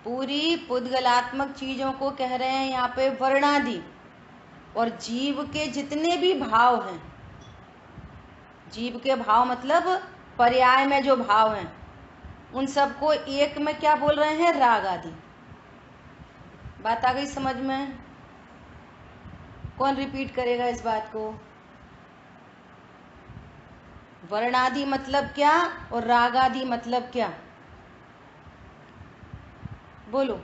पूरी पुद्गलात्मक चीजों को कह रहे हैं यहाँ पे वर्णादि। और जीव के जितने भी भाव हैं, जीव के भाव मतलब पर्याय में जो भाव हैं, उन सबको एक में क्या बोल रहे हैं? राग आदि। बात आ गई समझ में? कौन रिपीट करेगा इस बात को? वर्णादि मतलब क्या और रागादि मतलब क्या? बोलो।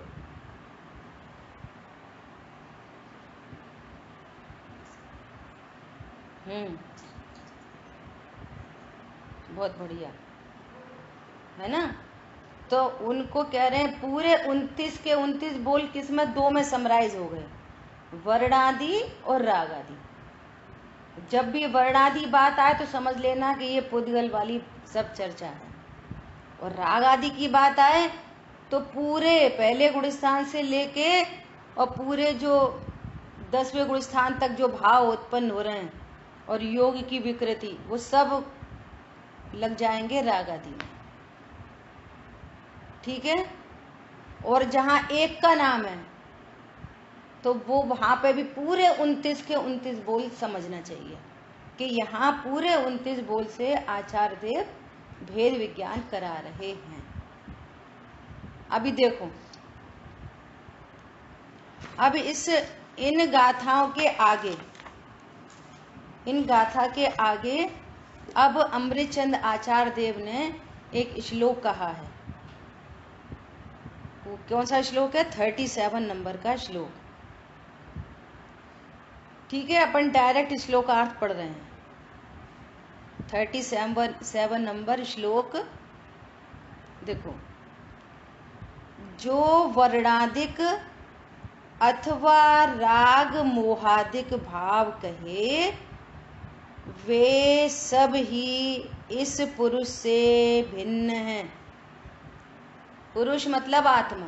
बहुत बढ़िया है ना। तो उनको कह रहे हैं पूरे 29 के 29 बोल किसमें? 2 में समराइज हो गए, वर्णादि और रागादि। जब भी वर्णादि बात आए तो समझ लेना कि ये पुद्गल वाली सब चर्चा है। और राग आदि की बात आए तो पूरे पहले गुणस्थान से लेके और पूरे जो 10वें गुणस्थान तक जो भाव उत्पन्न हो रहे हैं और योग की विकृति, वो सब लग जाएंगे राग आदि में। ठीक है। और जहां एक का नाम है तो वो वहां पे भी पूरे 29 के 29 बोल समझना चाहिए कि यहाँ पूरे 29 बोल से आचार्य देव भेद विज्ञान करा रहे हैं। अभी देखो, अब इन गाथाओं के आगे, इन गाथा के आगे अब अमृतचंद आचार्य देव ने एक श्लोक कहा है। वो कौन सा श्लोक है? 37 नंबर का श्लोक। ठीक है, अपन डायरेक्ट श्लोकार्थ पढ़ रहे हैं। 37 नंबर श्लोक देखो। जो वर्णादिक अथवा राग मोहादिक भाव कहे, वे सब ही इस पुरुष से भिन्न हैं। पुरुष मतलब आत्मा,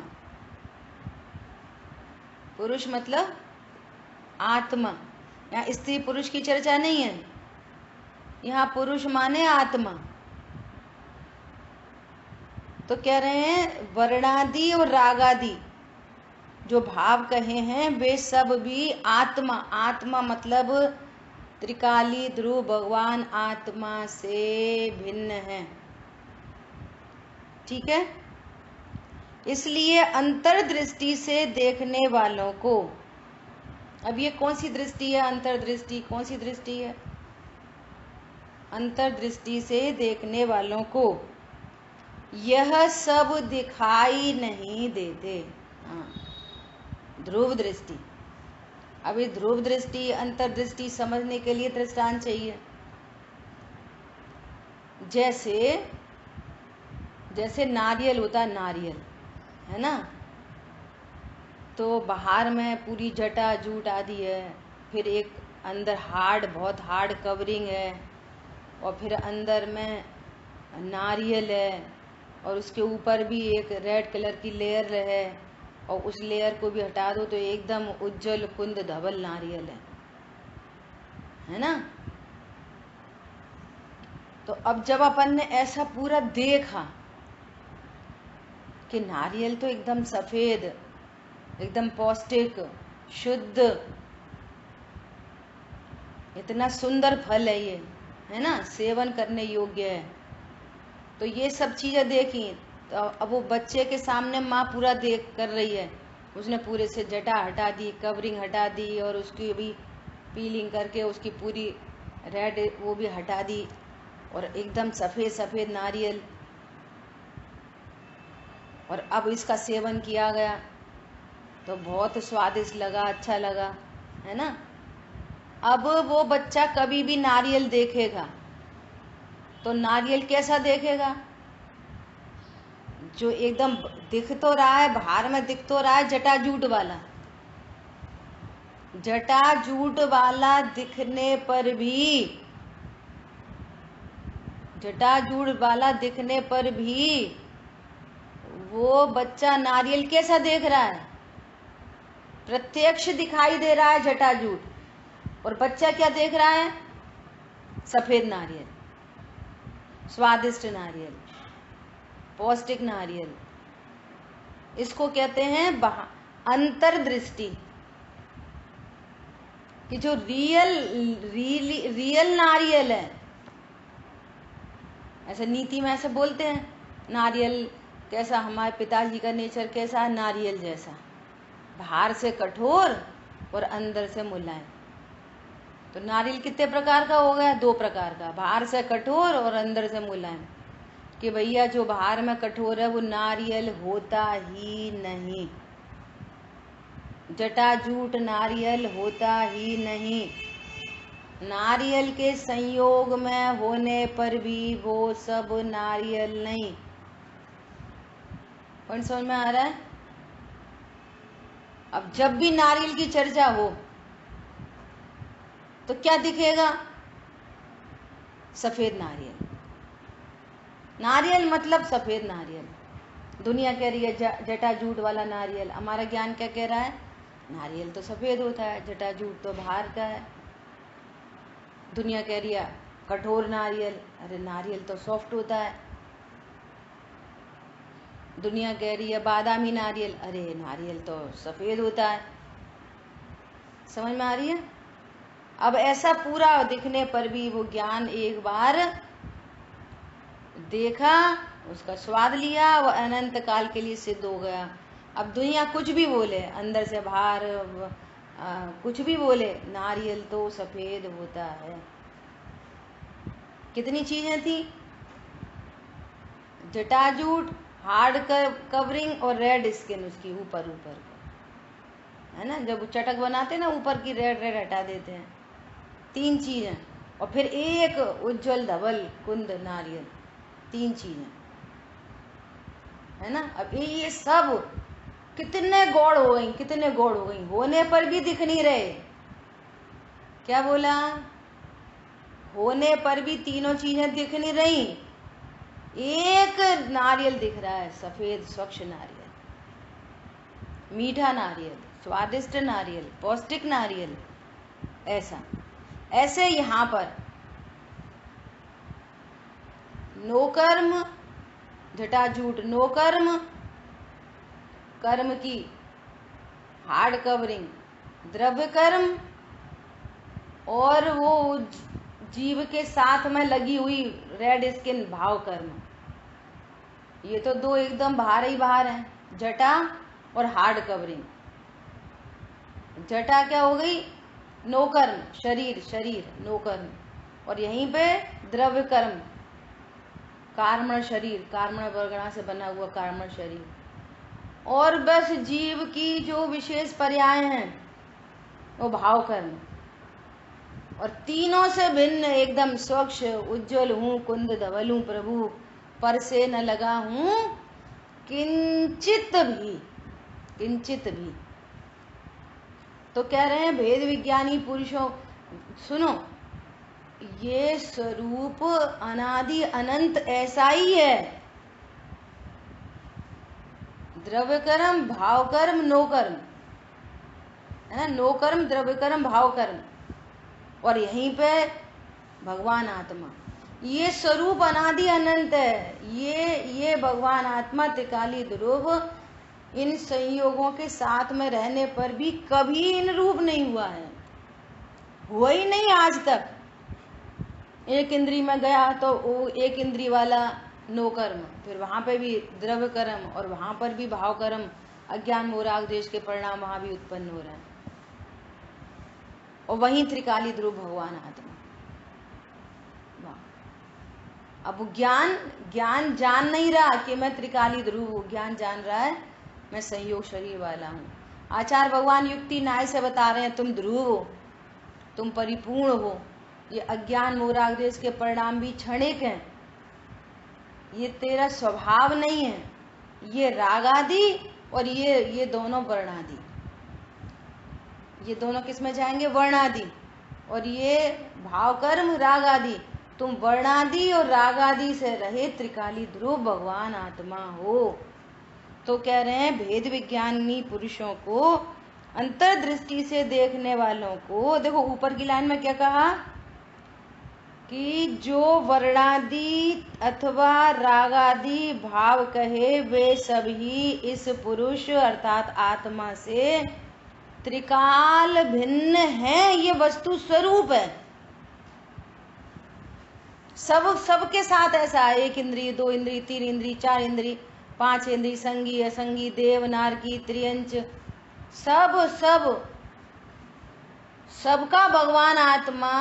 पुरुष मतलब आत्मा। यहाँ स्त्री पुरुष की चर्चा नहीं है, यहाँ पुरुष माने आत्मा। तो कह रहे हैं वर्णादि और रागादि जो भाव कहे हैं वे सब भी आत्मा, आत्मा मतलब त्रिकाली ध्रुव भगवान आत्मा से भिन्न है। ठीक है। इसलिए अंतर्दृष्टि से देखने वालों को, अब ये कौन सी दृष्टि है? अंतर्दृष्टि कौन सी दृष्टि है? अंतर्दृष्टि से देखने वालों को यह सब दिखाई नहीं देते। हाँ, ध्रुव दृष्टि। अभी ध्रुव दृष्टि अंतर्दृष्टि समझने के लिए दृष्टांत चाहिए। जैसे नारियल होता है, नारियल है ना, तो बाहर में पूरी जटा जूट आदि है, फिर एक अंदर बहुत हार्ड कवरिंग है, और फिर अंदर में नारियल है, और उसके ऊपर भी एक रेड कलर की लेयर है, और उस लेयर को भी हटा दो तो एकदम उज्जवल कुंद धवल नारियल है ना। तो अब जब अपन ने ऐसा पूरा देखा कि नारियल तो एकदम सफेद, एकदम पौष्टिक, शुद्ध, इतना सुंदर फल है ये, है ना, सेवन करने योग्य है, तो ये सब चीजें देखी। तो अब वो बच्चे के सामने माँ पूरा देख कर रही है, उसने पूरे से जटा हटा दी, कवरिंग हटा दी, और उसकी भी पीलिंग करके उसकी पूरी रेड वो भी हटा दी, और एकदम सफेद सफेद नारियल। और अब इसका सेवन किया गया तो बहुत स्वादिष्ट लगा, अच्छा लगा, है ना। अब वो बच्चा कभी भी नारियल देखेगा तो नारियल कैसा देखेगा? जो एकदम दिख तो रहा है, बाहर में दिख तो रहा है जटाजूट वाला, जटाजूट वाला दिखने पर भी, जटाजूट वाला दिखने पर भी वो बच्चा नारियल कैसा देख रहा है? प्रत्यक्ष दिखाई दे रहा है जटाजूट, और बच्चा क्या देख रहा है? सफेद नारियल, स्वादिष्ट नारियल, पौष्टिक नारियल। इसको कहते हैं अंतर्दृष्टि, कि जो रियल नारियल है, ऐसे नीति में ऐसे बोलते हैं, नारियल कैसा, हमारे पिताजी का नेचर कैसा है, नारियल जैसा, बाहर से कठोर और अंदर से मुलायम। तो नारियल कितने प्रकार का हो गया? 2 प्रकार का, बाहर से कठोर और अंदर से मुलायम। कि भैया जो बाहर में कठोर है वो नारियल होता ही नहीं, जटाजूट नारियल होता ही नहीं। नारियल के संयोग में होने पर भी वो सब नारियल नहीं। पॉइंट समझ में आ रहा है? अब जब भी नारियल की चर्चा हो तो क्या दिखेगा? सफेद नारियल। नारियल मतलब सफेद नारियल। दुनिया कह रही है जटाजूट वाला नारियल, हमारा ज्ञान क्या कह रहा है? नारियल तो सफेद होता है, जटाजूट तो बाहर का है। दुनिया कह रही है कठोर नारियल, अरे नारियल तो सॉफ्ट होता है। दुनिया कह रही है बादामी नारियल, अरे नारियल तो सफेद होता है। समझ में आ रही है? अब ऐसा पूरा दिखने पर भी वो ज्ञान एक बार देखा, उसका स्वाद लिया, वो अनंत काल के लिए सिद्ध हो गया। अब दुनिया कुछ भी बोले, अंदर से बाहर कुछ भी बोले, नारियल तो सफेद होता है। कितनी चीजें थी? जटाजूट, हार्ड कवरिंग और रेड स्किन उसकी ऊपर है ना, जब चटक बनाते ना ऊपर की रेड हटा देते हैं। 3 चीजें, और फिर एक उज्जवल धवल कुंद नारियल, 3 चीजें है ना। अब ये सब कितने गौड़ हो गई, कितने गौड़ हो गई, होने पर भी दिख नहीं रहे। क्या बोला? होने पर भी तीनों चीजें दिख नहीं रही, एक नारियल दिख रहा है, सफेद स्वच्छ नारियल, मीठा नारियल, स्वादिष्ट नारियल, पौष्टिक नारियल। ऐसे यहां पर नोकर्म जटाजूट, नोकर्म कर्म की हार्ड कवरिंग द्रव्य कर्म, और वो जीव के साथ में लगी हुई रेड स्किन भाव कर्म। ये तो 2 एकदम बाहर ही बाहर हैं, जटा और हार्ड कवरिंग। जटा क्या हो गई? नोकर्म, शरीर नोकर्म, और यहीं पे द्रव्य कर्म, कार्मण शरीर, कार्मण वर्गणा से बना हुआ कार्मण शरीर, और बस जीव की जो विशेष पर्याय हैं वो भाव कर्म। और तीनों से भिन्न एकदम स्वच्छ उज्जवल हूँ, कुंद धवल हूँ प्रभु, पर से न लगा हूँ किंचित भी। तो कह रहे हैं भेद विज्ञानी पुरुषों, सुनो, ये स्वरूप अनादि अनंत ऐसा ही है। द्रव्य कर्म, भाव कर्म, नो कर्म है ना, नो कर्म, द्रव्य कर्म, भाव कर्म, और यहीं पे भगवान आत्मा, ये स्वरूप अनादि अनंत है। ये भगवान आत्मा त्रिकाली ध्रुव इन संयोगों के साथ में रहने पर भी कभी इन रूप नहीं हुआ है, हुआ ही नहीं आज तक। एक इंद्री में गया तो वो एक इंद्री वाला नो कर्म, फिर वहां पे भी द्रव्य कर्म, और वहां पर भी भाव कर्म, अज्ञान मोराग देश के परिणाम वहां भी उत्पन्न हो रहे हैं, और वहीं त्रिकाली ध्रुव भगवान आत्मा। अब ज्ञान जान नहीं रहा कि मैं त्रिकाली ध्रुव हूँ, ज्ञान जान रहा है मैं संयोग शरीर वाला हूँ। आचार्य भगवान युक्ति न्याय से बता रहे हैं तुम ध्रुव हो, तुम परिपूर्ण हो, ये अज्ञान मोराग देश के परिणाम भी क्षणिक हैं, ये तेरा स्वभाव नहीं है। ये राग आदि और ये दोनों वर्णादि, ये दोनों किस में जाएंगे? वर्णादि। और ये भाव कर्म राग आदि, तुम वर्णादि और राग आदि से रहे त्रिकाली ध्रुव भगवान आत्मा हो। तो कह रहे हैं भेद विज्ञानी पुरुषों को, अंतर्दृष्टि से देखने वालों को, देखो ऊपर की लाइन में क्या कहा? कि जो वर्णादि अथवा रागादि भाव कहे वे सभी इस पुरुष अर्थात आत्मा से त्रिकाल भिन्न है, ये वस्तु स्वरूप है। सबके साथ ऐसा है, एक इंद्रिय, दो इंद्रिय, तीन इंद्रिय, चार इंद्रिय, पांच इंद्रिय, संगी असंगी, देव नारकी त्रियंच, सबका भगवान आत्मा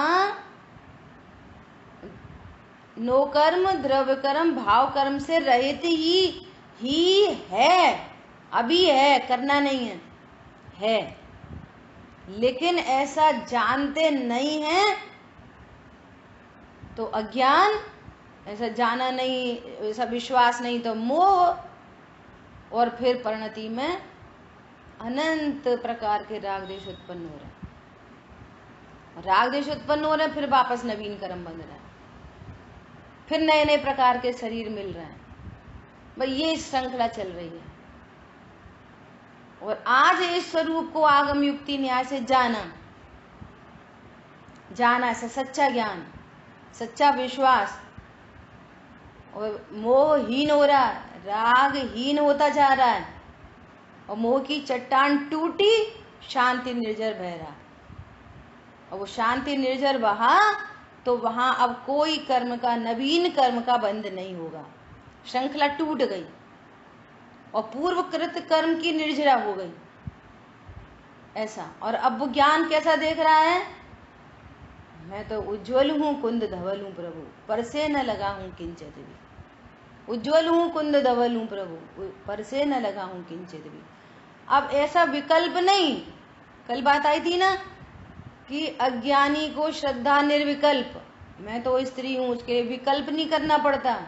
नो कर्म द्रव्य कर्म भाव कर्म से रहित ही है, अभी है, करना नहीं है। लेकिन ऐसा जानते नहीं है तो अज्ञान, ऐसा जाना नहीं, ऐसा विश्वास नहीं तो मोह, और फिर परिणति में अनंत प्रकार के राग देश उत्पन्न हो रहे हैं। राग देश उत्पन्न हो रहे हैं, फिर वापस नवीन कर्म बन रहा है, फिर नए नए प्रकार के शरीर मिल रहे हैं। भाई ये श्रृंखला चल रही है। और आज इस स्वरूप को आगम युक्ति न्याय से जाना ऐसा सच्चा ज्ञान, सच्चा विश्वास, और मोहहीन हो रहा है, रागहीन होता जा रहा है, और मोह की चट्टान टूटी, शांति निर्जर बह रहा है। और वो शांति निर्जर बहा तो वहां अब कोई कर्म का, नवीन कर्म का बंध नहीं होगा। श्रृंखला टूट गई और पूर्वकृत कर्म की निर्जरा हो गई, ऐसा। और अब वो ज्ञान कैसा देख रहा है? मैं तो उज्ज्वल हूं, कुंद धवल हूं प्रभु, पर से न लगा हूं किंचित भी। उज्ज्वल हूं, कुंद धवल हूं प्रभु, पर से न लगा हूं किंचित भी। अब ऐसा विकल्प नहीं, कल बात आई थी ना कि अज्ञानी को श्रद्धा निर्विकल्प, मैं तो स्त्री हूं, उसके लिए विकल्प नहीं करना पड़ता।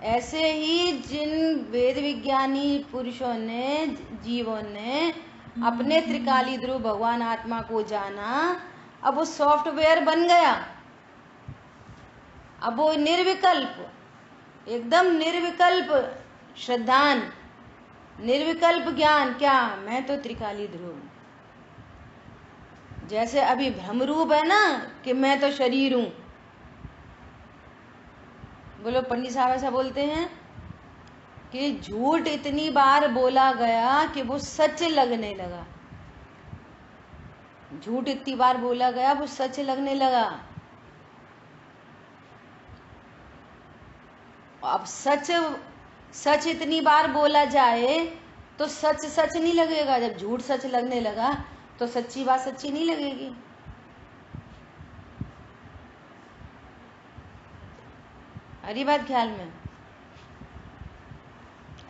ऐसे ही जिन वेद विज्ञानी पुरुषों ने, जीवों ने अपने त्रिकाली ध्रुव भगवान आत्मा को जाना, अब वो सॉफ्टवेयर बन गया। अब वो निर्विकल्प, एकदम निर्विकल्प श्रद्धान, निर्विकल्प ज्ञान, क्या मैं तो त्रिकाली ध्रुव। जैसे अभी भ्रमरूप है ना कि मैं तो शरीर हूं। बोलो, पंडित साहब ऐसा बोलते हैं कि झूठ इतनी बार बोला गया कि वो सच लगने लगा। झूठ इतनी बार बोला गया, वो सच लगने लगा। अब सच इतनी बार बोला जाए तो सच सच नहीं लगेगा। जब झूठ सच लगने लगा तो सच्ची बात सच्ची नहीं लगेगी। हरी बात ख्याल में,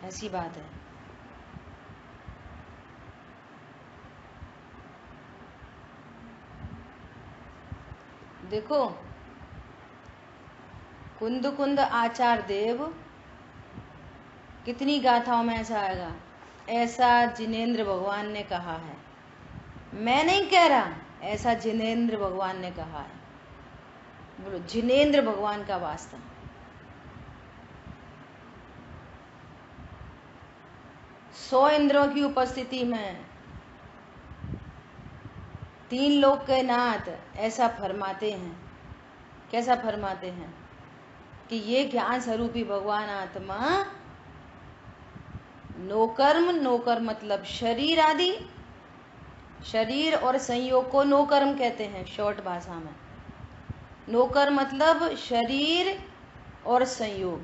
ऐसी बात है। देखो, कुंद कुंद आचार देव, कितनी गाथाओं में ऐसा आएगा, ऐसा जिनेंद्र भगवान ने कहा है। मैं नहीं कह रहा, ऐसा जिनेंद्र भगवान ने कहा है। बोलो, जिनेंद्र भगवान का वास्ता। सौ इंद्रों की उपस्थिति में तीन लोक के नाथ ऐसा फरमाते हैं। कैसा फरमाते हैं कि ये ज्ञान स्वरूपी भगवान आत्मा नोकर्म, नोकर्म मतलब शरीर आदि, शरीर और संयोग को नोकर्म कहते हैं शॉर्ट भाषा में। नोकर्म मतलब शरीर और संयोग,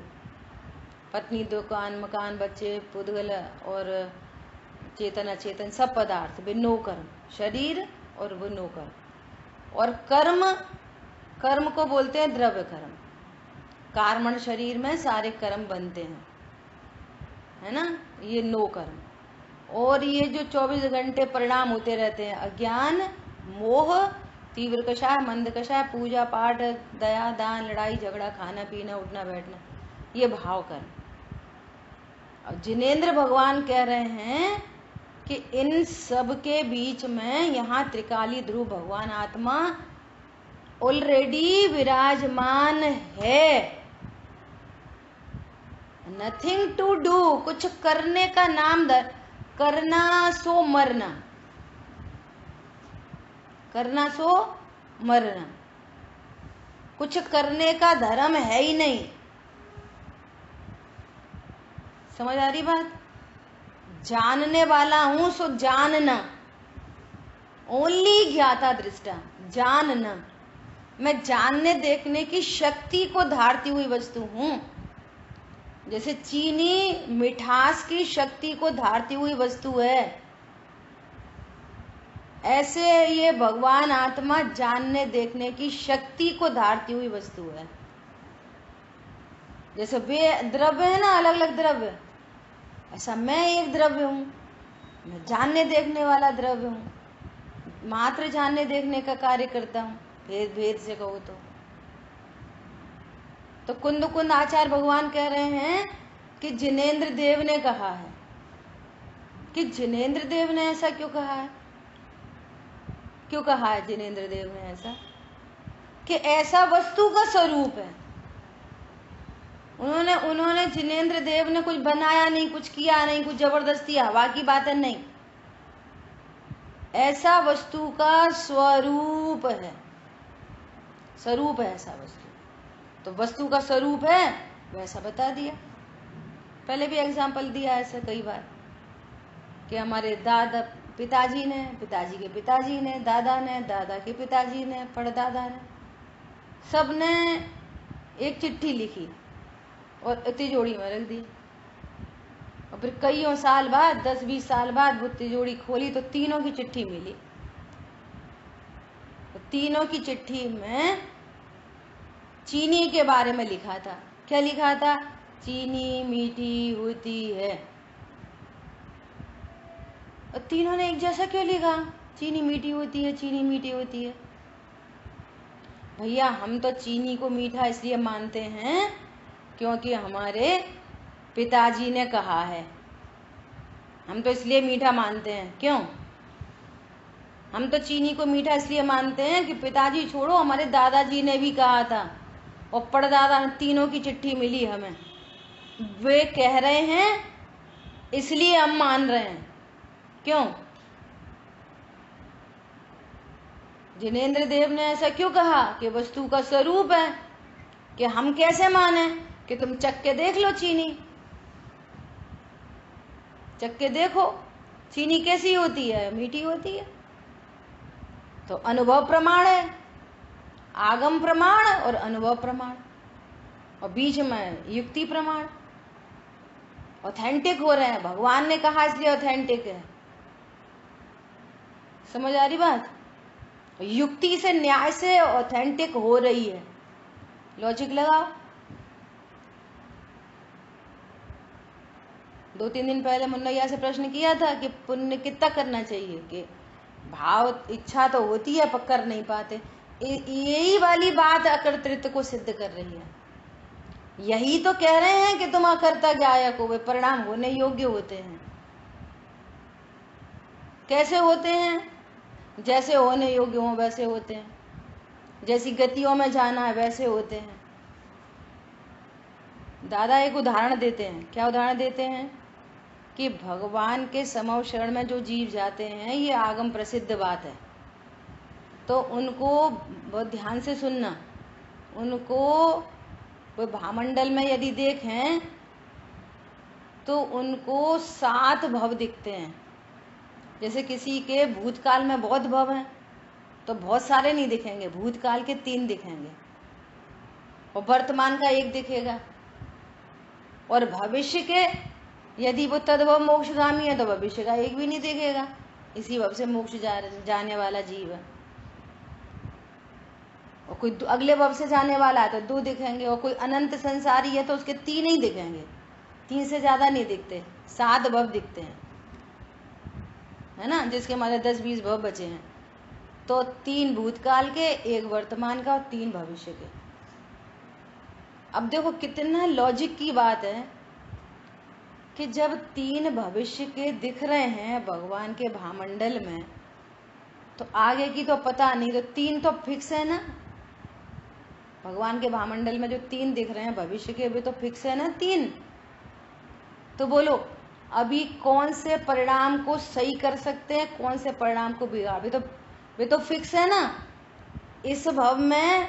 पत्नी, दुकान, मकान, बच्चे, पुद्गल और चेतन अचेतन सब पदार्थ वे नोकर्म, शरीर और वो नोकर्म। और कर्म को बोलते हैं द्रव्य कर्म। कार्मण शरीर में सारे कर्म बनते हैं, है ना, ये नो कर्म। और ये जो 24 घंटे परिणाम होते रहते हैं, अज्ञान, मोह, तीव्र कषाय, मंद कषाय, पूजा पाठ, दया दान, लड़ाई झगड़ा, खाना पीना, उठना बैठना, ये भाव कर्म। अब जिनेंद्र भगवान कह रहे हैं कि इन सब के बीच में यहाँ त्रिकाली ध्रुव भगवान आत्मा ऑलरेडी विराजमान है। नथिंग टू डू, कुछ करने का नाम करना सो मरना, करना सो मरना। कुछ करने का धर्म है ही नहीं। समझ आ रही बात? जानने वाला हूं सो जानना, ओनली ज्ञाता दृष्टा, जानना। मैं जानने देखने की शक्ति को धारती हुई वस्तु हूं। जैसे चीनी मिठास की शक्ति को धारती हुई वस्तु है, ऐसे ये भगवान आत्मा जानने देखने की शक्ति को धारती हुई वस्तु है। जैसे वे द्रव्य है ना, अलग अलग द्रव्य, ऐसा मैं एक द्रव्य हूं, मैं जानने देखने वाला द्रव्य हूं, मात्र जानने देखने का कार्य करता हूं, भेद भेद से कहो तो कुंद कुंद आचार्य भगवान कह रहे हैं कि जिनेंद्र देव ने कहा है। कि जिनेंद्र देव ने ऐसा क्यों कहा है? क्यों कहा है जिनेंद्र देव ने ऐसा? कि ऐसा वस्तु का स्वरूप है। उन्होंने जिनेंद्र देव ने कुछ बनाया नहीं, कुछ किया नहीं, कुछ जबरदस्ती हवा की बातें नहीं, ऐसा वस्तु का स्वरूप है। स्वरूप है ऐसा वस्तु, तो वस्तु का स्वरूप है वैसा बता दिया। पहले भी एग्जाम्पल दिया ऐसा कई बार कि हमारे दादा पिताजी ने, पिताजी के पिताजी ने, दादा ने, दादा के पिताजी ने, परदादा ने, सब ने एक चिट्ठी लिखी और तिजोरी में रख दी। और फिर कईयों साल बाद, 10-20 साल बाद वो तिजोरी खोली तो तीनों की चिट्ठी मिली। तो तीनों की चिट्ठी में चीनी के बारे में लिखा था। क्या लिखा था? चीनी मीठी होती है। और तीनों ने एक जैसा क्यों लिखा? चीनी मीठी होती है, चीनी मीठी होती है। भैया हम तो चीनी को मीठा इसलिए मानते हैं क्योंकि हमारे पिताजी ने कहा है। हम तो इसलिए मीठा मानते हैं। क्यों? हम तो चीनी को मीठा इसलिए मानते हैं कि पिताजी छोड़ो, हमारे दादाजी ने भी कहा था और परदादा, तीनों की चिट्ठी मिली हमें। वे कह रहे हैं इसलिए हम मान रहे हैं। क्यों? जिनेंद्र देव ने ऐसा क्यों कहा? कि वस्तु का स्वरूप है। कि हम कैसे माने? कि तुम चख के देख लो चीनी, चख के देखो चीनी कैसी होती है, मीठी होती है। तो अनुभव प्रमाण है, आगम प्रमाण और अनुभव प्रमाण, और बीच में युक्ति प्रमाण। ऑथेंटिक हो रहे हैं, भगवान ने कहा इसलिए ऑथेंटिक है। समझ आ रही बात? युक्ति से, न्याय से ऑथेंटिक हो रही है। लॉजिक लगाओ। 2-3 दिन पहले मुन्नैया से प्रश्न किया था कि पुण्य कितना करना चाहिए, कि भाव इच्छा तो होती है पर कर नहीं पाते। यही वाली बात अकर्तृत्व को सिद्ध कर रही है। यही तो कह रहे हैं कि तुम अकर्ता ज्ञायक हो, वे परिणाम होने योग्य होते हैं। कैसे होते हैं? जैसे होने योग्य हो वैसे होते हैं, जैसी गतियों में जाना है वैसे होते हैं। दादा एक उदाहरण देते हैं। क्या उदाहरण देते हैं? कि भगवान के समव शरण में जो जीव जाते हैं, ये आगम प्रसिद्ध बात है, तो उनको बहुत ध्यान से सुनना। उनको वो भामंडल में यदि देखें तो उनको 7 भव दिखते हैं। जैसे किसी के भूतकाल में बहुत भव हैं तो बहुत सारे नहीं दिखेंगे, भूतकाल के 3 दिखेंगे, और वर्तमान का 1 दिखेगा। और भविष्य के यदि वो तद्भव मोक्षगामी है तो भविष्य का 1 भी नहीं दिखेगा। इसी भव से मोक्ष जाने वाला जीव है। और कोई अगले भव से जाने वाला है तो 2 दिखेंगे, और कोई अनंत संसारी है तो उसके 3 ही दिखेंगे, 3 से ज्यादा नहीं दिखते, 7 भव दिखते हैं, है ना। जिसके हमारे 10-20 भव बचे हैं, तो 3 भूतकाल के, 1 वर्तमान का और 3 भविष्य के। अब देखो कितना लॉजिक की बात है कि जब 3 भविष्य के दिख रहे हैं भगवान के भामंडल में, तो आगे की तो पता नहीं, तो 3 तो फिक्स है ना। भगवान के भामंडल में जो 3 दिख रहे हैं भविष्य के, वे तो फिक्स है ना 3। तो बोलो अभी कौन से परिणाम को सही कर सकते हैं, कौन से परिणाम को बिगाड़? वे तो फिक्स है ना। इस भव में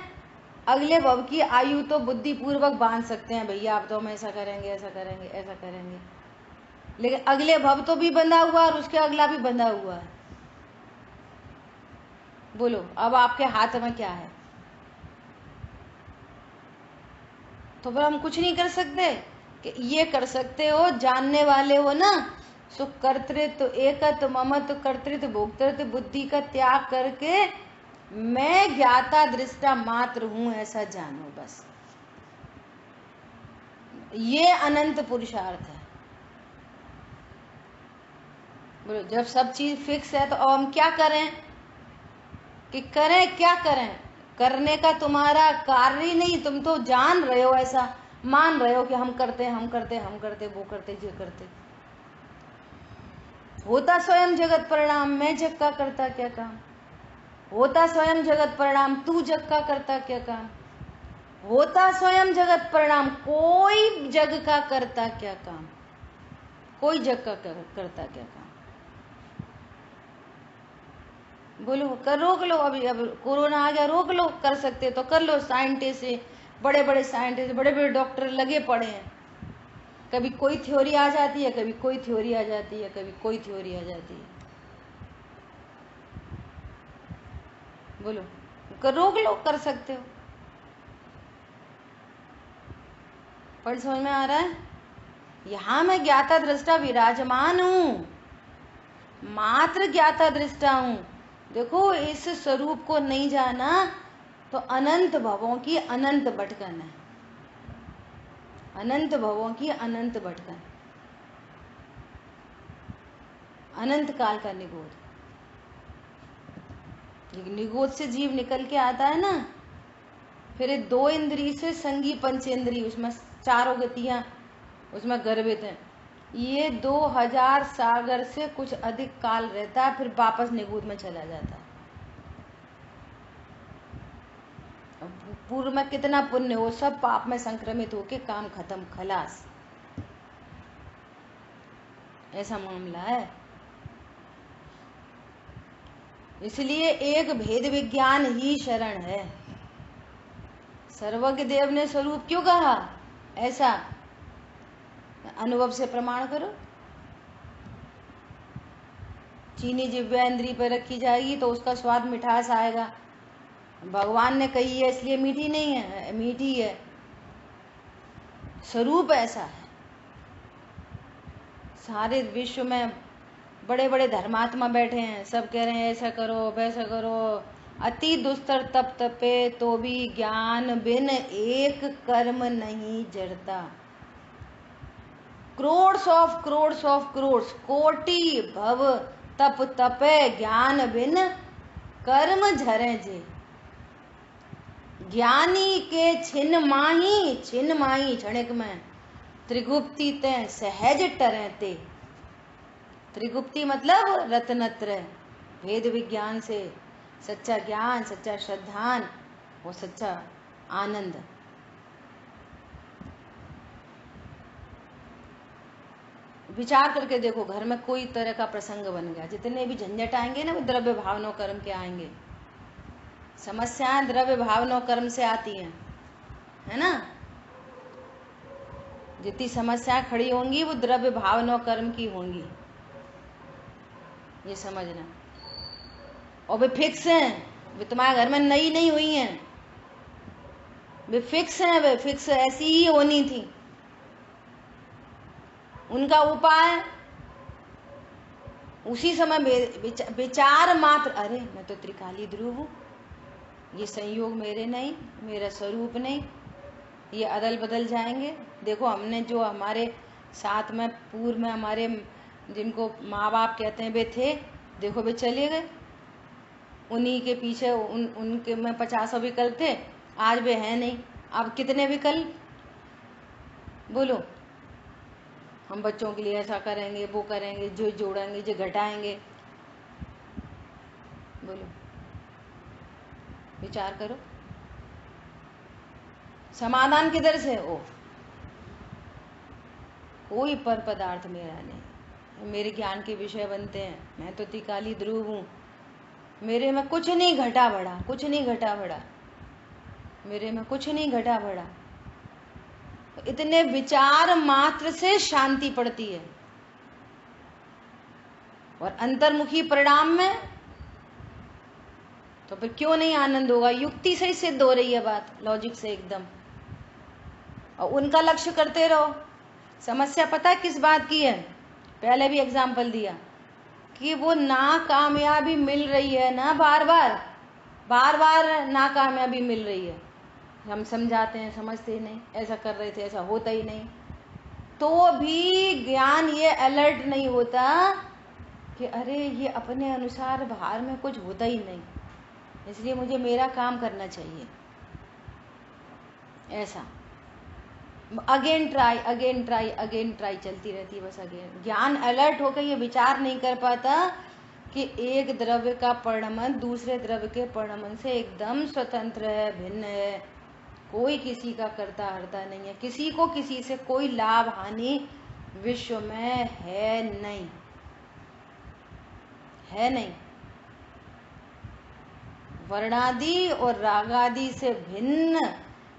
अगले भव की आयु तो बुद्धि पूर्वक बांध सकते हैं, भैया आप तो हम ऐसा करेंगे, ऐसा करेंगे, ऐसा करेंगे, लेकिन अगले भव तो भी बंधा हुआ और उसके अगला भी बंधा हुआ है। बोलो अब आपके हाथ में क्या है? तो फिर हम कुछ नहीं कर सकते कि ये कर सकते हो, जानने वाले हो ना, सो कर्तृत्व एकत्व ममत्व कर्तृत्व भोक्तृत्व बुद्धि का त्याग करके मैं ज्ञाता दृष्टा मात्र हूं ऐसा जानो, बस ये अनंत पुरुषार्थ है। बोलो जब सब चीज फिक्स है तो अब हम क्या करें? कि करें क्या करें? करने का तुम्हारा कार्य ही नहीं, तुम तो जान रहे हो, ऐसा मान रहे हो कि हम करते हम करते हम करते वो करते ये करते। होता स्वयं जगत परिणाम, मैं जग का करता क्या काम? होता स्वयं जगत परिणाम, तू जग का करता क्या काम? होता स्वयं जगत परिणाम, कोई जग का करता क्या काम? कोई जग का करता क्या काम? बोलो कर रोक लो, अभी अब कोरोना आ गया, रोक लो, कर सकते तो कर लो। साइंटिस्ट, बड़े बड़े साइंटिस्ट, बड़े बड़े डॉक्टर लगे पड़े हैं, कभी कोई थ्योरी आ जाती है, कभी कोई थ्योरी आ जाती है, कभी कोई थ्योरी आ जाती है। बोलो कर रोक लो, कर सकते हो। पर समझ में आ रहा है? यहां मैं ज्ञाता दृष्टा विराजमान हूं, मात्र ज्ञाता दृष्टा हूं। देखो इस स्वरूप को नहीं जाना तो अनंत भवों की अनंत भटकन है, अनंत भवों की अनंत भटकन, अनंत काल का निगोद। निगोद से जीव निकल के आता है ना, फिर दो इंद्रिय से संगी पंचेंद्रिय, उसमें चारों गतियां उसमें गर्भित हैं। ये 2000 सागर से कुछ अधिक काल रहता है, फिर वापस निगोद में चला जाता है। पूर्व में कितना पुण्य हो, सब पाप में संक्रमित होके काम खत्म, खलास, ऐसा मामला है। इसलिए एक भेद विज्ञान ही शरण है। सर्वज्ञ देव ने स्वरूप क्यों कहा ऐसा? अनुभव से प्रमाण करो। चीनी जिह्वा इंद्री पर रखी जाएगी तो उसका स्वाद मिठास आएगा। भगवान ने कही है इसलिए मीठी नहीं है, मीठी है। स्वरूप ऐसा है। सारे विश्व में बड़े बड़े धर्मात्मा बैठे हैं, सब कह रहे हैं ऐसा करो वैसा करो, अति दुस्तर तप तपे तो भी ज्ञान बिन एक कर्म नहीं जड़ता। करोड्स ऑफ करोड्स ऑफ करोड्स, कोटि भव तप तपे ज्ञान बिन कर्म झरे जे। ज्ञानी के छिन माही क्षणिक में, त्रिगुप्ति ते सहज टरते। त्रिगुप्ति मतलब रत्नत्रय, भेद विज्ञान से सच्चा ज्ञान, सच्चा श्रद्धान और सच्चा आनंद। विचार करके देखो, घर में कोई तरह का प्रसंग बन गया, जितने भी झंझट आएंगे ना वो द्रव्य भावनों कर्म के आएंगे। समस्याएं द्रव्य भावनों कर्म से आती हैं, है ना? जितनी समस्याएं खड़ी होंगी वो द्रव्य भावनों कर्म की होंगी, ये समझना। और वे फिक्स हैं, वे तुम्हारे घर में नई नहीं हुई हैं, वे फिक्स हैं, वे फिक्स ऐसी ही होनी थी। उनका उपाय उसी समय विचार मात्र, अरे मैं तो त्रिकाली ध्रुव हूं, ये संयोग मेरे नहीं, मेरा स्वरूप नहीं, ये अदल बदल जाएंगे। देखो हमने जो हमारे साथ में पूर्व में हमारे जिनको माँ बाप कहते हैं वे थे, देखो वे चले गए, उन्हीं के पीछे उनके में 50 विकल्प थे, आज वे हैं नहीं। अब कितने विकल्प? बोलो। हम बच्चों के लिए ऐसा करेंगे, वो करेंगे, जो जोड़ेंगे, जो घटाएंगे। बोलो, विचार करो, समाधान किधर से हो? कोई पर पदार्थ मेरा नहीं, मेरे ज्ञान के विषय बनते हैं। मैं तो त्रिकाली ध्रुव हूं, मेरे में कुछ नहीं घटा बढ़ा, कुछ नहीं घटा बढ़ा। मेरे में कुछ नहीं घटा बढ़ा। तो इतने विचार मात्र से शांति पड़ती है। और अंतर्मुखी परिणाम में तो फिर क्यों नहीं आनंद होगा? युक्ति से ही सिद्ध हो रही है बात, लॉजिक से एकदम। और उनका लक्ष्य करते रहो। समस्या पता है किस बात की है? पहले भी एग्जाम्पल दिया कि वो नाकामयाबी मिल रही है ना, बार बार नाकामयाबी मिल रही है। हम समझाते हैं, समझते ही नहीं, ऐसा कर रहे थे, ऐसा होता ही नहीं। तो भी ज्ञान ये अलर्ट नहीं होता कि अरे ये अपने अनुसार बाहर में कुछ होता ही नहीं, इसलिए मुझे मेरा काम करना चाहिए। ऐसा again try again try again try चलती रहती है बस। अगेन ज्ञान अलर्ट होकर ये विचार नहीं कर पाता कि एक द्रव्य का परिणमन दूसरे द्रव्य के परिणमन से एकदम स्वतंत्र है, भिन्न है। कोई किसी का करता हरता नहीं है, किसी को किसी से कोई लाभ हानि विश्व में है नहीं, है नहीं। वर्णादि और रागादि से भिन्न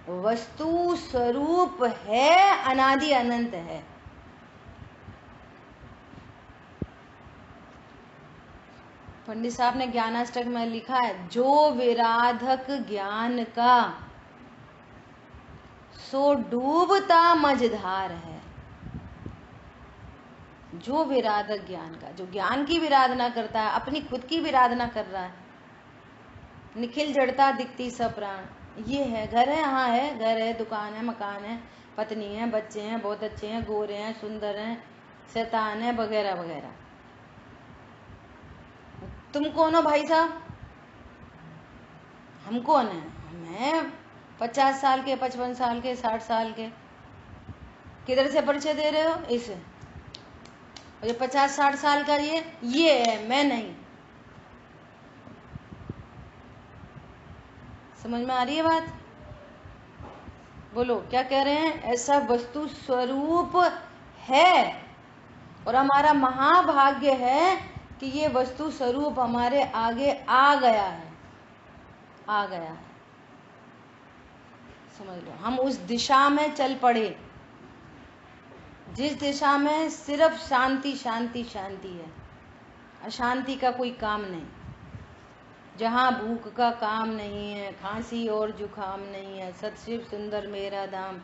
वस्तु स्वरूप है, अनादि अनंत है। पंडित साहब ने ज्ञानाष्टक में लिखा है, जो विराधक ज्ञान का सो डूबता मझधार है। जो विराधक ज्ञान का, जो ज्ञान की विराधना करता है, अपनी खुद की विराधना कर रहा है। निखिल जड़ता दिखती सब प्राण, ये है, घर है, हाँ है, घर है, दुकान है, मकान है, पत्नी है, बच्चे हैं, बहुत अच्छे हैं, गोरे हैं, सुंदर हैं, शैतान है, वगैरह वगैरह। तुम कौन हो भाई साहब? हम कौन है? मैं 50 साल के, 55 साल के, 60 साल के। किधर से परिचय दे रहे हो? इसे। और ये 50-60 साल का ये है, मैं नहीं। समझ में आ रही है बात? बोलो क्या कह रहे हैं? ऐसा वस्तु स्वरूप है और हमारा महाभाग्य है कि ये वस्तु स्वरूप हमारे आगे आ गया है, आ गया है। समझ लो, हम उस दिशा में चल पड़े जिस दिशा में सिर्फ शांति शांति शांति है, अशांति का कोई काम नहीं। जहाँ भूख का काम नहीं है, खांसी और जुखाम नहीं है, सतशिव सुंदर मेरा धाम,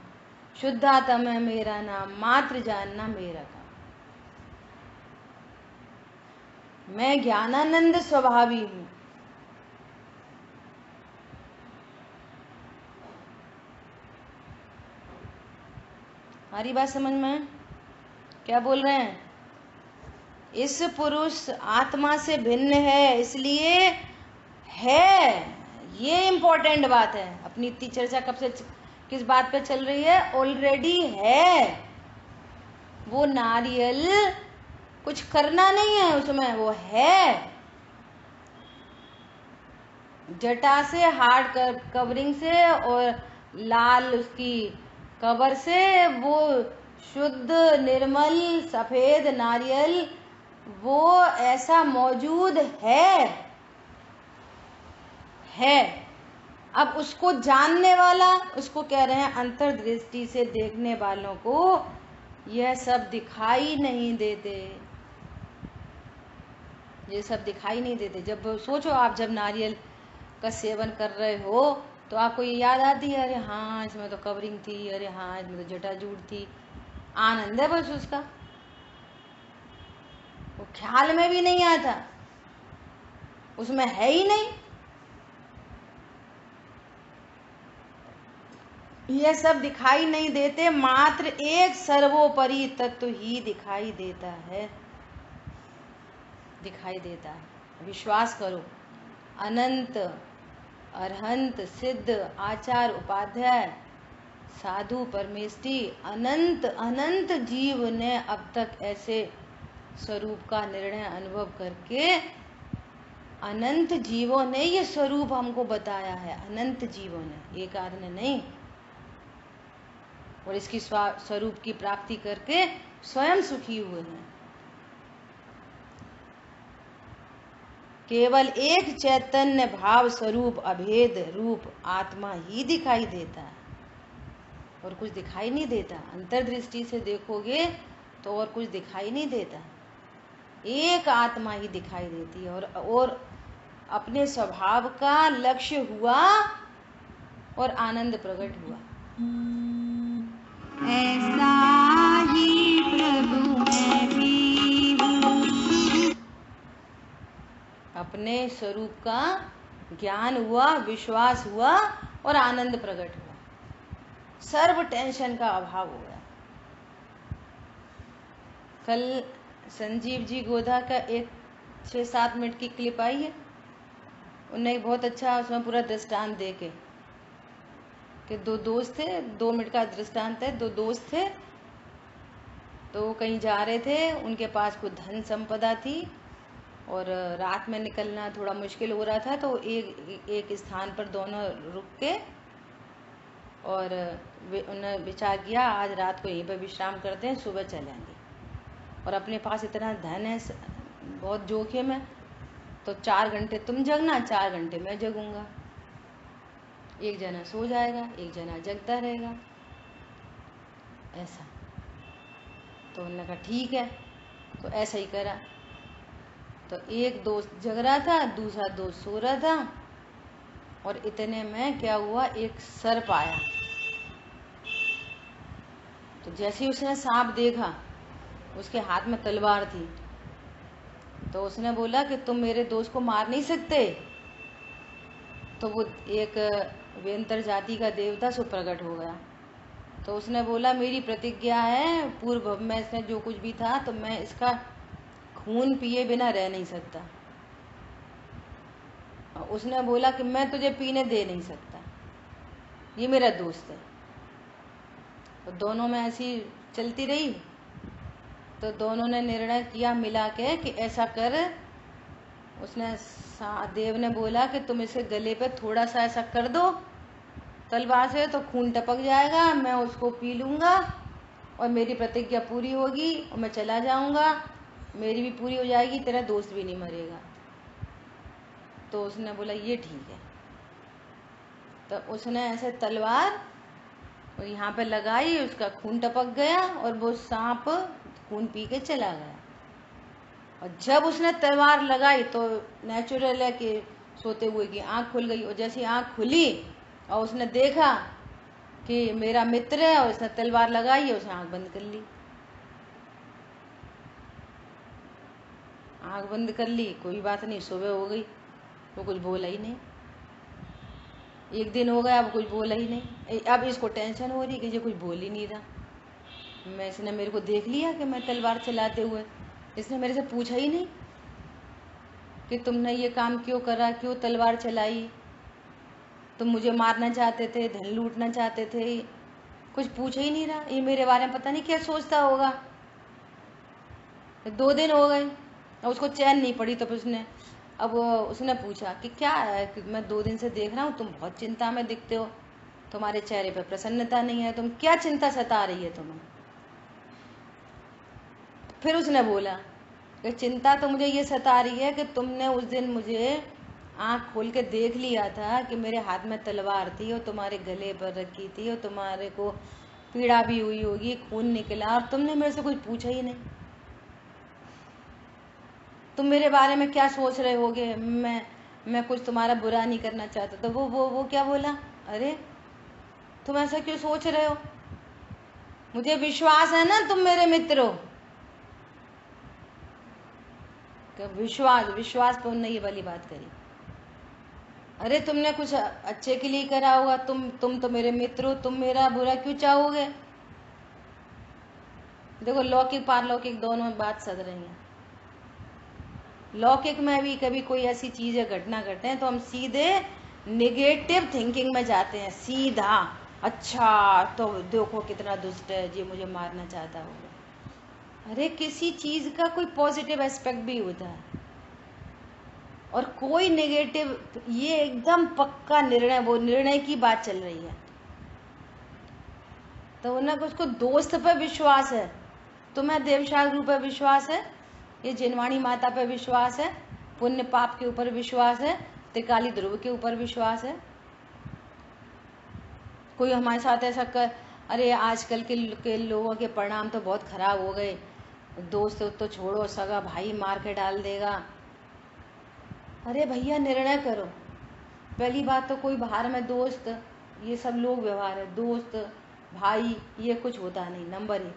शुद्धात्म है मेरा नाम, मात्र जानना मेरा काम। मैं ज्ञानानंद स्वभावी हूँ। हमारी बात समझ में? क्या बोल रहे हैं? इस पुरुष आत्मा से भिन्न है, इसलिए है, ये इम्पोर्टेंट बात है। अपनी इतनी चर्चा कब से किस बात पे चल रही है? ऑलरेडी है। वो नारियल कुछ करना नहीं है उसमें, वो है। जटा से, हार्ड कवरिंग से और लाल उसकी कवर से वो शुद्ध निर्मल सफेद नारियल वो ऐसा मौजूद है। अब उसको जानने वाला, उसको कह रहे हैं अंतर्दृष्टि से देखने वालों को यह सब दिखाई नहीं देते, ये सब दिखाई नहीं देते। जब सोचो आप जब नारियल का सेवन कर रहे हो तो आपको ये याद आती है, अरे हाँ इसमें तो कवरिंग थी, अरे हाँ इसमें तो जटाजूट थी। आनंद है बस उसका, वो ख्याल में भी नहीं आता, उसमें है ही नहीं। यह सब दिखाई नहीं देते, मात्र एक सर्वोपरि तत्व ही दिखाई देता है, दिखाई देता है। विश्वास करो, अनंत अरहंत सिद्ध आचार उपाध्याय साधु परमेष्टि अनंत अनंत जीव ने अब तक ऐसे स्वरूप का निर्णय अनुभव करके, अनंत जीवों ने ये स्वरूप हमको बताया है, अनंत जीवों ने, एक आदमी नहीं। और इसकी स्वरूप की प्राप्ति करके स्वयं सुखी हुए हैं। केवल एक चैतन्य भाव स्वरूप अभेद रूप आत्मा ही दिखाई देता है, और कुछ दिखाई नहीं देता। अंतर्दृष्टि से देखोगे तो और कुछ दिखाई नहीं देता, एक आत्मा ही दिखाई देती है। और अपने स्वभाव का लक्ष्य हुआ और आनंद प्रकट हुआ। ऐसा ही प्रभु मैं भी हूँ। अपने स्वरूप का ज्ञान हुआ, विश्वास हुआ और आनंद प्रकट हुआ, सर्व टेंशन का अभाव हो गया। कल संजीव जी गोधा का एक 6-7 मिनट की क्लिप आई है, उन्हें बहुत अच्छा उसमें पूरा दृष्टांत दे के कि 2 दोस्त थे, 2 मिनट का दृष्टांत है। 2 दोस्त थे, तो वो कहीं जा रहे थे, उनके पास कुछ धन संपदा थी और रात में निकलना थोड़ा मुश्किल हो रहा था, तो एक स्थान पर दोनों रुक के और उन्होंने विचार किया आज रात को यहीं पर विश्राम करते हैं, सुबह चलेंगे। और अपने पास इतना धन है, बहुत जोखिम है, तो 4 घंटे तुम जगना, 4 घंटे मैं जगूंगा, एक जना सो जाएगा, एक जना जगता रहेगा, ऐसा। तो उन्होंने कहा ठीक है, तो ऐसा ही करा। तो एक दोस्त जग रहा था, दूसरा दोस्त सो रहा था, और इतने में क्या हुआ, एक सर्प आया। तो जैसे ही उसने सांप देखा, उसके हाथ में तलवार थी, तो उसने बोला कि तुम मेरे दोस्त को मार नहीं सकते। तो वो एक वेंतर जाति का देवता सो प्रकट हो गया। तो उसने बोला मेरी प्रतिज्ञा है, पूर्व में इसने जो कुछ भी था, तो मैं इसका खून पिए बिना रह नहीं सकता। उसने बोला कि मैं तुझे पीने दे नहीं सकता, ये मेरा दोस्त है। तो दोनों में ऐसी चलती रही, तो दोनों ने निर्णय किया मिला के कि ऐसा कर। उसने देव ने बोला कि तुम इसे गले पे थोड़ा सा ऐसा कर दो तलवार से, तो खून टपक जाएगा, मैं उसको पी लूँगा और मेरी प्रतिज्ञा पूरी होगी और मैं चला जाऊँगा, मेरी भी पूरी हो जाएगी, तेरा दोस्त भी नहीं मरेगा। तो उसने बोला ये ठीक है। तो उसने ऐसे तलवार और यहाँ पे लगाई, उसका खून टपक गया और वो सांप खून पी के चला गया। और जब उसने तलवार लगाई तो नेचुरल है कि सोते हुए की आंख खुल गई, और जैसी आंख खुली और उसने देखा कि मेरा मित्र है और उसने तलवार लगाई, उसने आंख बंद कर ली। आंख बंद कर ली, कोई बात नहीं, सुबह हो गई, वो कुछ बोला ही नहीं। एक दिन हो गया, अब कुछ बोला ही नहीं। अब इसको टेंशन हो रही कि ये कुछ बोल ही नहीं रहा। इसने मेरे को देख लिया कि मैं तलवार चलाते हुए, इसने मेरे से पूछा ही नहीं कि तुमने ये काम क्यों करा, क्यों तलवार चलाई, तुम मुझे मारना चाहते थे, धन लूटना चाहते थे, कुछ पूछा ही नहीं रहा। ये मेरे बारे में पता नहीं क्या सोचता होगा। 2 दिन हो गए और उसको चैन नहीं पड़ी, तो फिर उसने पूछा कि क्या है, कि मैं 2 दिन से देख रहा हूँ तुम बहुत चिंता में दिखते हो, तुम्हारे चेहरे पर प्रसन्नता नहीं है, तुम क्या चिंता सता रही है तुम्हें। फिर उसने बोला कि चिंता तो मुझे ये सता रही है कि तुमने उस दिन मुझे आँख खोल के देख लिया था कि मेरे हाथ में तलवार थी और तुम्हारे गले पर रखी थी, और तुम्हारे को पीड़ा भी हुई होगी, खून निकला, और तुमने मेरे से कुछ पूछा ही नहीं। तुम मेरे बारे में क्या सोच रहे होगे, मैं कुछ तुम्हारा बुरा नहीं करना चाहता। तो वो क्या बोला, अरे तुम ऐसा क्यों सोच रहे हो, मुझे विश्वास है ना तुम मेरे मित्र हो। विश्वास पे उन्होंने ये वाली बात करी। अरे तुमने कुछ अच्छे के लिए करा होगा, तुम तो मेरे मित्र हो, तुम मेरा बुरा क्यों चाहोगे। देखो लौकिक पारलौकिक दोनों बात सद रही है। लौकिक में भी कभी कोई ऐसी चीजें घटना घटते हैं तो हम सीधे नेगेटिव थिंकिंग में जाते हैं, सीधा अच्छा तो देखो कितना दुष्ट है, ये मुझे मारना चाहता होगा। अरे किसी चीज का कोई पॉजिटिव एस्पेक्ट भी होता है और कोई नेगेटिव, ये एकदम पक्का निर्णय, वो निर्णय की बात चल रही है। तो उन्हें उसको दोस्त पे विश्वास है, तुम्हें देवशाल गुरु पे विश्वास है, ये जिनवाणी माता पे विश्वास है, पुण्य पाप के ऊपर विश्वास है, त्रिकाली ध्रुव के ऊपर विश्वास है। कोई हमारे साथ ऐसा कर, अरे आजकल के लोगों के परिणाम तो बहुत खराब हो गए, दोस्त तो छोड़ो, सगा भाई मार के डाल देगा। अरे भैया निर्णय करो। पहली बात तो कोई बाहर में दोस्त, ये सब लोग व्यवहार है, दोस्त भाई ये कुछ होता नहीं, नंबर 1।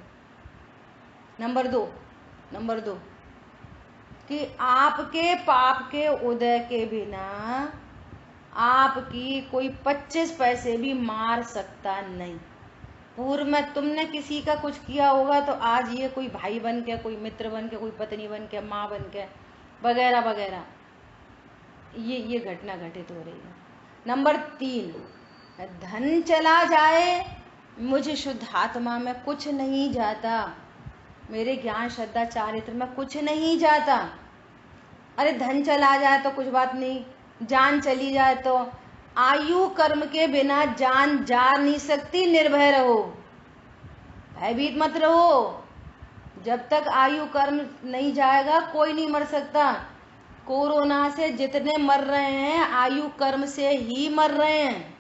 नंबर दो कि आपके पाप के उदय के बिना आपकी कोई 25 पैसे भी मार सकता नहीं। पूर्व में तुमने किसी का कुछ किया होगा तो आज ये कोई भाई बन के, कोई मित्र बन के, कोई पत्नी बन के, माँ बन के, वगैरह वगैरह, ये घटना घटित हो रही है। नंबर 3, धन चला जाए, मुझे शुद्ध आत्मा में कुछ नहीं जाता, मेरे ज्ञान श्रद्धा चारित्र में कुछ नहीं जाता। अरे धन चला जाए तो कुछ बात नहीं, जान चली जाए तो आयु कर्म के बिना जान जा नहीं सकती। निर्भय रहो, भयभीत मत रहो। जब तक आयु कर्म नहीं जाएगा कोई नहीं मर सकता। कोरोना से जितने मर रहे हैं आयु कर्म से ही मर रहे हैं।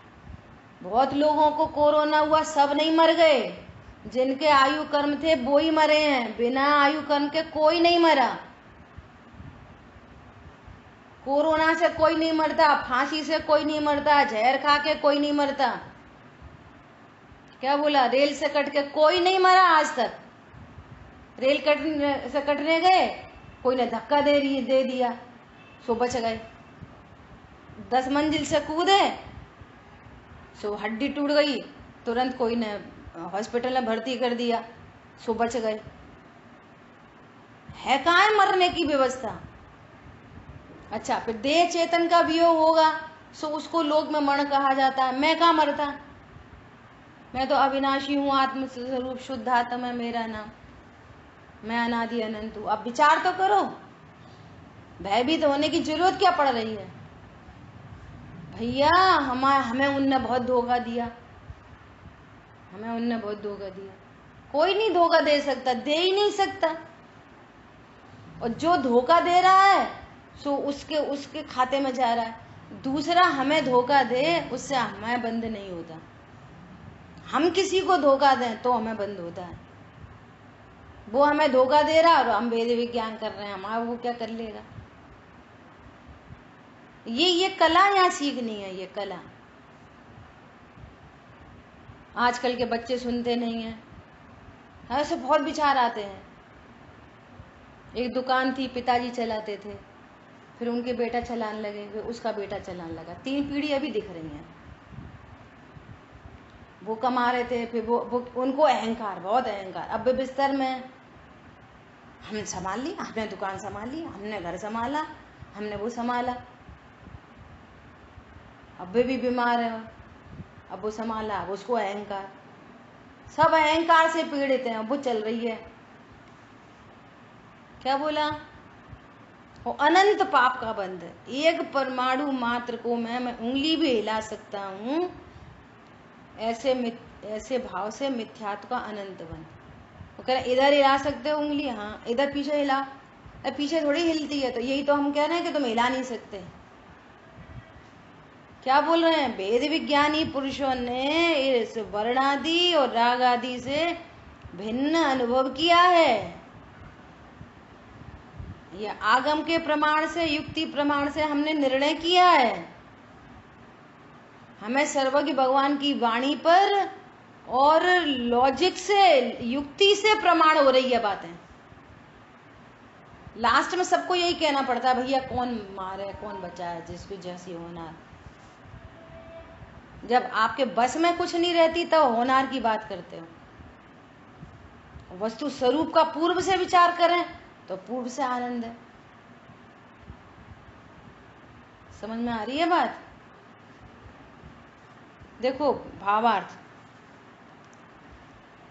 बहुत लोगों को कोरोना हुआ, सब नहीं मर गए, जिनके आयु कर्म थे वो ही मरे हैं, बिना आयु कर्म के कोई नहीं मरा। कोरोना से कोई नहीं मरता, फांसी से कोई नहीं मरता, जहर खा के कोई नहीं मरता, क्या बोला, रेल से कट के कोई नहीं मरा आज तक। रेल से कटने गए, कोई ने धक्का दे दिया, सो बच गए। 10 मंजिल से कूदे, सो हड्डी टूट गई, तुरंत कोई ने हॉस्पिटल में भर्ती कर दिया, सो बच गए। है कहाँ है मरने की व्यवस्था। अच्छा, फिर देह चेतन का वियोग होगा, सो उसको लोक में मरण कहा जाता है। मैं कहाँ मरता, मैं तो अविनाशी हूँ, आत्म स्वरूप शुद्ध आत्मा है मेरा नाम, मैं अनादि अनंत हूँ। अब विचार तो करो, भयभीत होने की जरूरत क्या पड़ रही है। भैया हमें उनने बहुत धोखा दिया, हमें उनने बहुत धोखा दिया। कोई नहीं धोखा दे सकता, दे ही नहीं सकता। और जो धोखा दे रहा है सो उसके खाते में जा रहा है। दूसरा हमें धोखा दे, उससे हमें बंद नहीं होता। हम किसी को धोखा दें तो हमें बंद होता है। वो हमें धोखा दे रहा है और हम वेद विज्ञान कर रहे हैं, हमारा वो क्या कर लेगा। ये कला यहाँ सीखनी है, ये कला। आजकल के बच्चे सुनते नहीं हैं, ऐसे बहुत विचार आते हैं। एक दुकान थी, पिताजी चलाते थे, फिर उनके बेटा चलाने लगे, फिर उसका बेटा चलाने लगा, 3 पीढ़ी अभी दिख रही हैं। वो कमा रहे थे, फिर वो उनको अहंकार, बहुत अहंकार। अब वे बिस्तर में, हमने संभाल लिया, हमने दुकान संभाल ली, हमने घर संभाला, हमने वो संभाला। अब वे भी बीमार है, अब वो संभाला, अब उसको अहंकार। सब अहंकार से पीड़ित हैं। वो चल रही है, क्या बोला, वो अनंत पाप का बंध है। एक परमाणु मात्र को मैं उंगली भी हिला सकता हूँ, ऐसे भाव से मिथ्यात्व का अनंत बंध। वो कह रहे इधर हिला सकते हो उंगली, हाँ इधर पीछे हिला, अरे पीछे थोड़ी हिलती है। तो यही तो हम कह रहे हैं कि तुम हिला नहीं सकते। क्या बोल रहे हैं, वेद विज्ञानी पुरुषों ने इस वर्णादि और राग आदि से भिन्न अनुभव किया है। यह आगम के प्रमाण से, युक्ति प्रमाण से हमने निर्णय किया है। हमें सर्वज्ञ भगवान की वाणी पर और लॉजिक से, युक्ति से प्रमाण हो रही है बातें। लास्ट में सबको यही कहना पड़ता है, भैया कौन मारे कौन बचाए, जिसकी जैसी होनार। जब आपके बस में कुछ नहीं रहती तब होनार की बात करते हो। वस्तु स्वरूप का पूर्व से विचार करें तो पूर्व से आनंद है। समझ में आ रही है बात। देखो भावार्थ,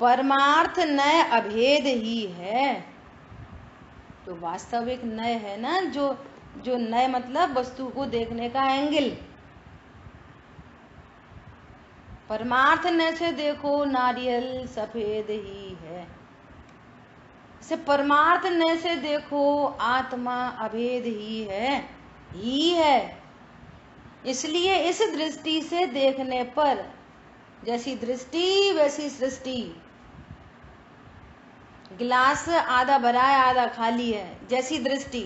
परमार्थ नय अभेद ही है। तो वास्तविक नय है ना, जो नय मतलब वस्तु को देखने का एंगल। परमार्थ नय से देखो नारियल सफेद ही है। से परमार्थ न से देखो आत्मा अभेद ही है। इसलिए इस दृष्टि से देखने पर जैसी दृष्टि वैसी सृष्टि। गिलास आधा भरा है आधा खाली है, जैसी दृष्टि।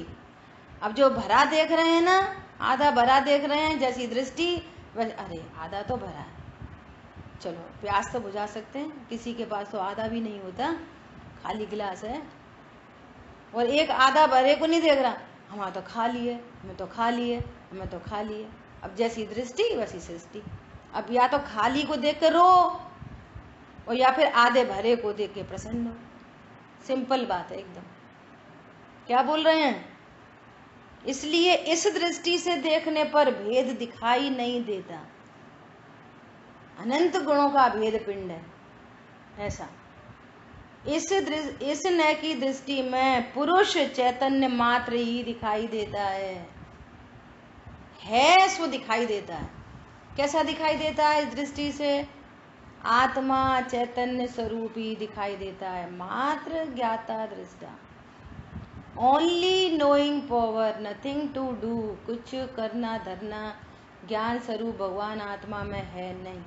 अब जो भरा देख रहे हैं ना, आधा भरा देख रहे हैं, जैसी दृष्टि अरे आधा तो भरा है, चलो प्यास तो बुझा सकते हैं। किसी के पास तो आधा भी नहीं होता, खाली गिलास है। और एक आधा भरे को नहीं देख रहा, हमारा तो खाली है, हमें तो खाली है, हमें तो खाली है। अब जैसी दृष्टि वैसी सृष्टि। अब या तो खाली को देख कर रो और या फिर आधे भरे को देख के प्रसन्न हो। सिंपल बात है एकदम। क्या बोल रहे हैं? इसलिए इस दृष्टि से देखने पर भेद दिखाई नहीं देता। अनंत गुणों का भेद पिंड है ऐसा। इस न की दृष्टि में पुरुष चैतन्य मात्र ही दिखाई देता है सो दिखाई देता है। कैसा दिखाई देता है? इस दृष्टि से आत्मा चैतन्य स्वरूप ही दिखाई देता है, मात्र ज्ञाता दृष्टा। Only knowing power, nothing to do, कुछ करना धरना ज्ञान स्वरूप भगवान आत्मा में है नहीं।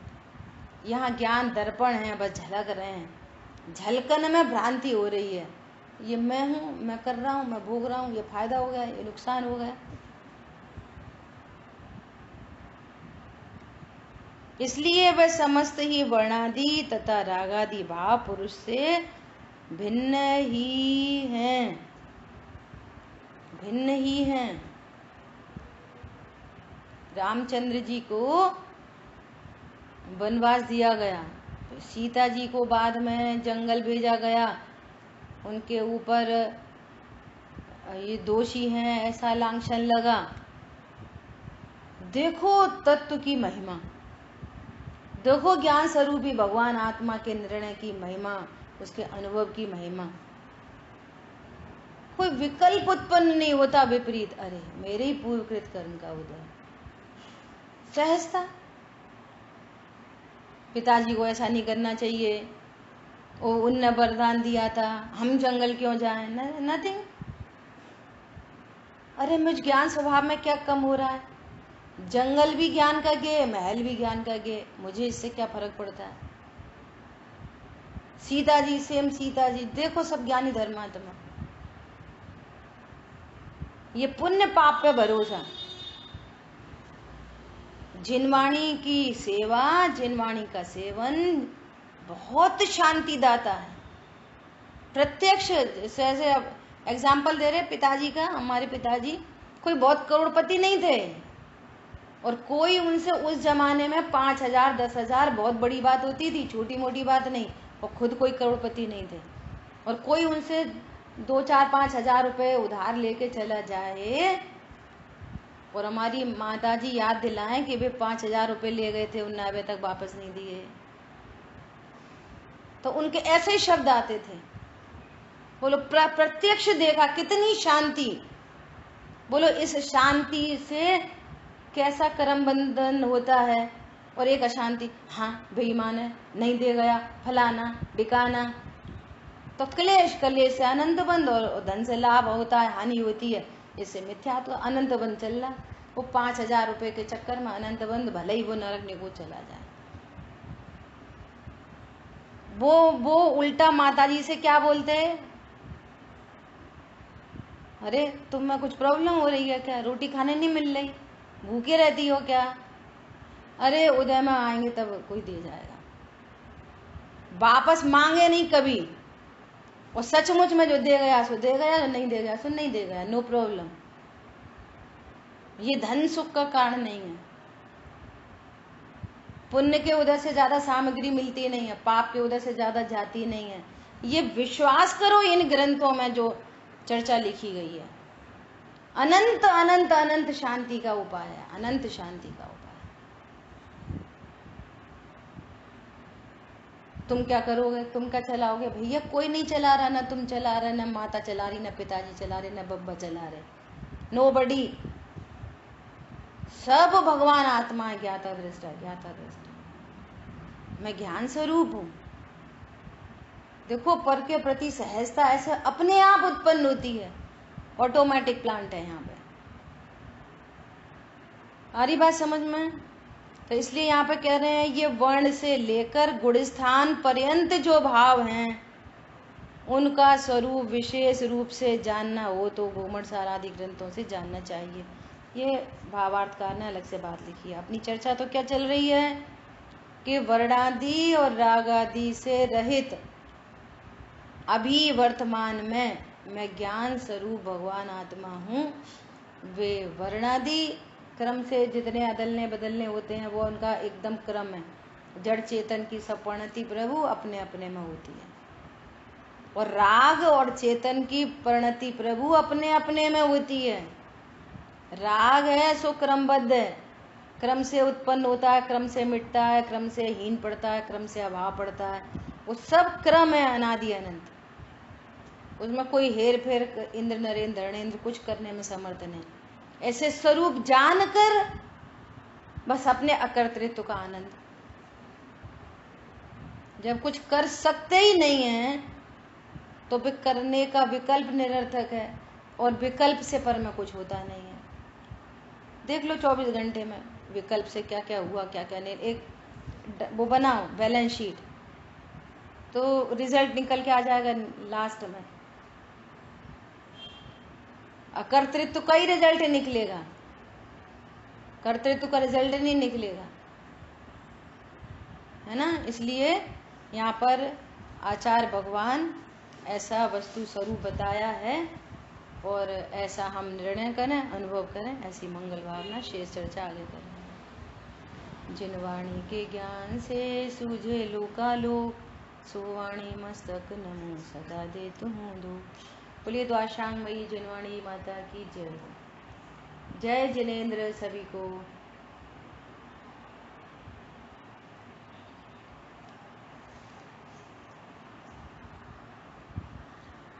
यहाँ ज्ञान दर्पण है, बस झलक रहे हैं। झलकन में भ्रांति हो रही है, ये मैं हूँ, मैं कर रहा हूँ, मैं भोग रहा हूँ, ये फायदा हो गया, ये नुकसान हो गया। इसलिए वह समस्त ही वर्णादि तथा रागादि भाव पुरुष से भिन्न ही हैं, भिन्न ही हैं। रामचंद्र जी को वनवास दिया गया, तो सीता जी को बाद में जंगल भेजा गया। उनके ऊपर ये दोषी हैं ऐसा लांछन लगा। देखो तत्व की महिमा, देखो ज्ञान स्वरूपी भगवान आत्मा के निर्णय की महिमा, उसके अनुभव की महिमा। कोई विकल्प उत्पन्न नहीं होता विपरीत, अरे मेरे ही पूर्वकृत कर्म का उदय। सहजता। पिताजी को ऐसा नहीं करना चाहिए, वो उनने वरदान दिया था, हम जंगल क्यों जाएं? नथिंग। अरे मुझ ज्ञान स्वभाव में क्या कम हो रहा है? जंगल भी ज्ञान का गे, महल भी ज्ञान का गे, मुझे इससे क्या फर्क पड़ता है? सीता जी सेम सीता जी, देखो सब ज्ञानी धर्मात्मा। ये पुण्य पाप पे भरोसा। जिनवाणी की सेवा, जिनवाणी का सेवन बहुत शांति दाता है। प्रत्यक्ष जैसे एग्जाम्पल दे रहे पिताजी का। हमारे पिताजी कोई बहुत करोड़पति नहीं थे, और कोई उनसे उस जमाने में 5,000 10,000 बहुत बड़ी बात होती थी, छोटी मोटी बात नहीं। और खुद कोई करोड़पति नहीं थे, और कोई उनसे 2 4 5 हजार रुपए उधार लेके चला जाए और हमारी माताजी याद दिलाएं कि वे 5,000 रुपए ले गए थे, उन्हें अभी तक वापस नहीं दिए, तो उनके ऐसे ही शब्द आते थे। बोलो प्रत्यक्ष देखा कितनी शांति। बोलो इस शांति से कैसा कर्म बंधन होता है। और एक अशांति, हाँ बेईमान है, नहीं दे गया, फलाना बिकाना, तो क्लेश कलेश से अनंत बंध, और धन से लाभ होता है, हानि होती है, इससे मिथ्या तो अनंत बंध चल रहा। वो 5,000 रुपए के चक्कर में अनंत बंध, भले ही वो नरक को चला जाए। वो उल्टा माताजी से क्या बोलते हैं? अरे तुम में कुछ प्रॉब्लम हो रही है क्या? रोटी खाने नहीं मिल रही, भूखे रहती हो क्या? अरे उदय में आएंगे तब कोई दे जाएगा। वापस मांगे नहीं कभी, और सचमुच में जो दे गया सो दे गया, जो नहीं दे गया सो नहीं दे गया, नो प्रॉब्लम। ये धन सुख का कारण नहीं है। पुण्य के उदय से ज्यादा सामग्री मिलती नहीं है, पाप के उदय से ज्यादा जाती नहीं है। ये विश्वास करो इन ग्रंथों में जो चर्चा लिखी गई है। अनंत अनंत अनंत शांति का उपाय है, अनंत शांति का उपाय। तुम क्या करोगे? तुम क्या चलाओगे? भैया कोई नहीं चला रहा, ना तुम चला रहे, ना माता चला रही, ना पिताजी चला रहे, ना बब्बा चला रहे, नोबडी। सब भगवान आत्मा है, ज्ञाता दृष्टा, ज्ञाता दृष्टा। मैं ज्ञान स्वरूप हूं। देखो पर के प्रति सहजता ऐसे अपने आप उत्पन्न होती है, ऑटोमेटिक प्लांट है यहाँ पे। आ रही बात समझ में? तो इसलिए यहाँ पे कह रहे हैं ये वर्ण से लेकर गुणस्थान पर्यंत जो भाव हैं उनका स्वरूप विशेष रूप से जानना हो तो गोमटसार आदि ग्रंथों से जानना चाहिए। ये भावार्थकार ने अलग से बात लिखी है। अपनी चर्चा तो क्या चल रही है कि वर्णादि और रागादि से रहित अभी वर्तमान में मैं ज्ञान स्वरूप भगवान आत्मा हूँ। वे वर्णादि क्रम से जितने अदलने बदलने होते हैं वो उनका एकदम क्रम है। जड़ चेतन की सब परिणति प्रभु अपने अपने में होती है, और राग और चेतन की परिणति प्रभु अपने अपने में होती है। राग है सो क्रमबद्ध है, क्रम से उत्पन्न होता है, क्रम से मिटता है, क्रम से हीन पड़ता है, क्रम से अभाव पड़ता है। वो सब क्रम है अनादि अनंत। उसमें कोई हेर फेर इंद्र नरेंद्र धर्णेंद्र कुछ करने में समर्थ नहीं। ऐसे स्वरूप जानकर बस अपने अकर्तृत्व का आनंद। जब कुछ कर सकते ही नहीं है तो फिर करने का विकल्प निरर्थक है, और विकल्प से पर में कुछ होता नहीं है। देख लो 24 घंटे में विकल्प से क्या क्या हुआ क्या क्या नहीं। एक वो बनाओ बैलेंस शीट, तो रिजल्ट निकल के आ जाएगा लास्ट में। अकर्तृत्व का ही रिजल्ट निकलेगा, कर्तृत्व का रिजल्ट नहीं निकलेगा, है ना। इसलिए यहाँ पर आचार्य भगवान ऐसा वस्तु स्वरूप बताया है, और ऐसा हम निर्णय करें, अनुभव करें। ऐसी मंगल भावना शेष चर्चा आगे करें। जिन वाणी के ज्ञान से सूझे लोकालोक, सो वाणी मस्तक नमो सदा दे तुम दो। बोलिए द्वाशांग मई जिनवाणी माता की जय हो। जय जिनेन्द्र सभी को।